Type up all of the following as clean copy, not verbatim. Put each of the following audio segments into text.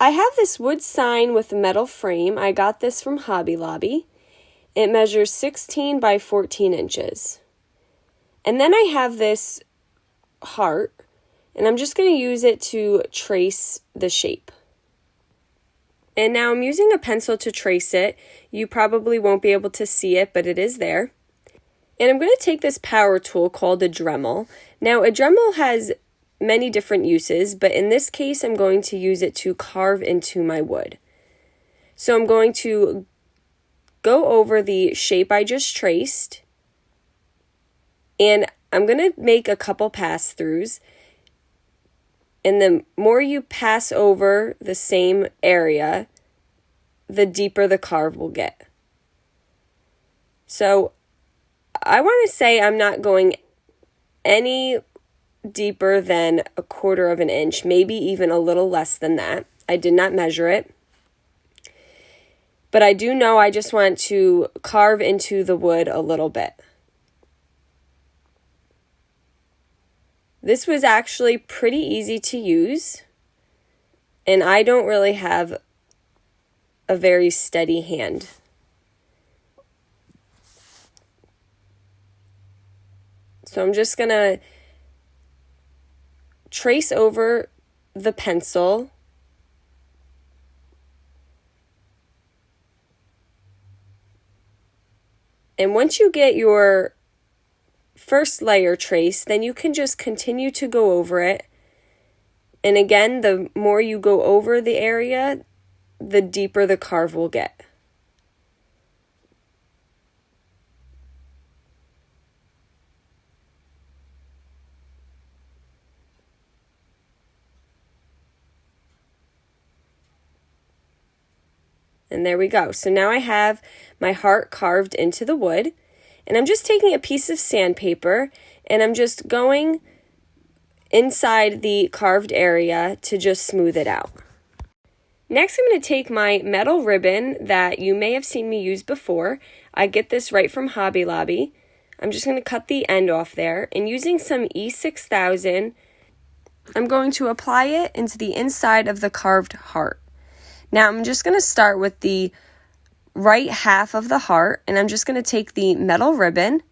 I have this wood sign with a metal frame. I got this from Hobby Lobby. It measures 16 by 14 inches. And then I have this heart, and I'm just going to use it to trace the shape. And now I'm using a pencil to trace it. You probably won't be able to see it, but it is there. And I'm going to take this power tool called a Dremel. Now, a Dremel has many different uses, but in this case, I'm going to use it to carve into my wood. So I'm going to go over the shape I just traced, and I'm going to make a couple pass-throughs. And the more you pass over the same area, the deeper the carve will get. So I want to say I'm not going any deeper than 1/4 of an inch, maybe even a little less than that. I did not measure it. But I do know I just want to carve into the wood a little bit. This was actually pretty easy to use, and I don't really have a very steady hand. So I'm just going to trace over the pencil. And once you get your first layer traced, then you can just continue to go over it. And again, the more you go over the area, the deeper the carve will get. And there we go. So now I have my heart carved into the wood. And I'm just taking a piece of sandpaper and I'm just going inside the carved area to just smooth it out. Next, I'm going to take my metal ribbon that you may have seen me use before. I get this right from Hobby Lobby. I'm just going to cut the end off there. And using some E6000, I'm going to apply it into the inside of the carved heart. Now I'm just going to start with the right half of the heart, and I'm just going to take the metal ribbon,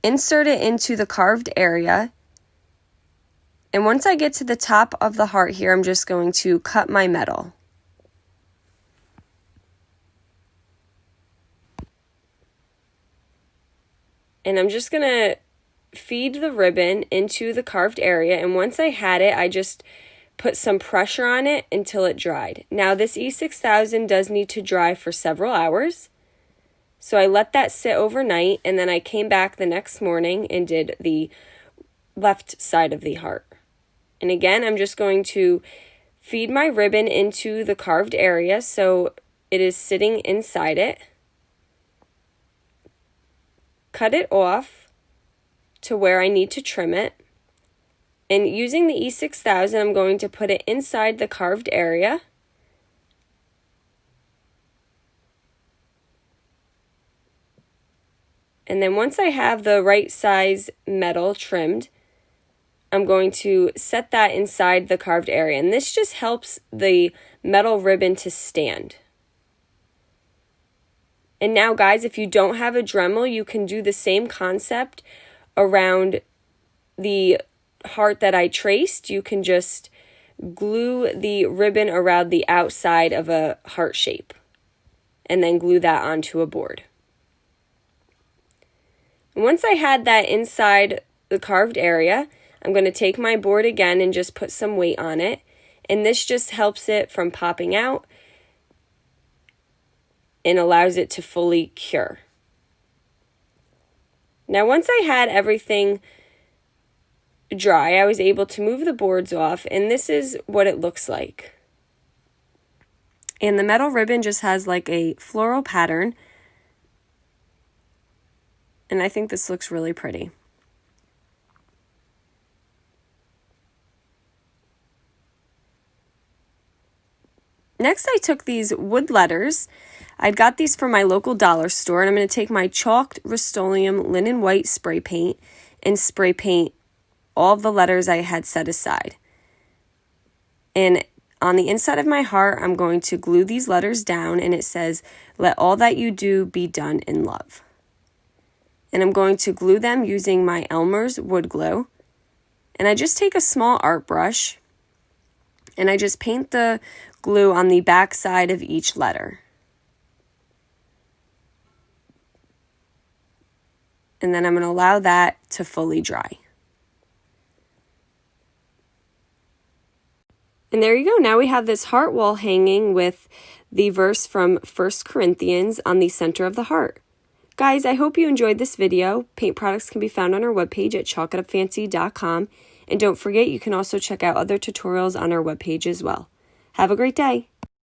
insert it into the carved area, and once I get to the top of the heart here, I'm just going to cut my metal. And I'm just going to feed the ribbon into the carved area, and once I had it, I just put some pressure on it until it dried. Now this E6000 does need to dry for several hours, so I let that sit overnight, and then I came back the next morning and did the left side of the heart. And again, I'm just going to feed my ribbon into the carved area so it is sitting inside it. Cut it off to where I need to trim it. And using the E6000, I'm going to put it inside the carved area. And then once I have the right size metal trimmed, I'm going to set that inside the carved area. And this just helps the metal ribbon to stand. And now, guys, if you don't have a Dremel, you can do the same concept around the heart that I traced. You can just glue the ribbon around the outside of a heart shape and then glue that onto a board. And once I had that inside the carved area, I'm going to take my board again and just put some weight on it, and this just helps it from popping out and allows it to fully cure. Now once I had everything dry, I was able to move the boards off, and this is what it looks like. And the metal ribbon just has like a floral pattern, and I think this looks really pretty. Next, I took these wood letters. I got these from my local dollar store, and I'm going to take my chalked Rust-Oleum linen white spray paint and spray paint all of the letters I had set aside. And on the inside of my heart, I'm going to glue these letters down, and it says, "Let all that you do be done in love." And I'm going to glue them using my Elmer's wood glue. And I just take a small art brush, and I just paint the glue on the back side of each letter. And then I'm going to allow that to fully dry. And there you go. Now we have this heart wall hanging with the verse from 1 Corinthians on the center of the heart. Guys, I hope you enjoyed this video. Paint products can be found on our webpage at chalkitupfancy.com. And don't forget, you can also check out other tutorials on our webpage as well. Have a great day.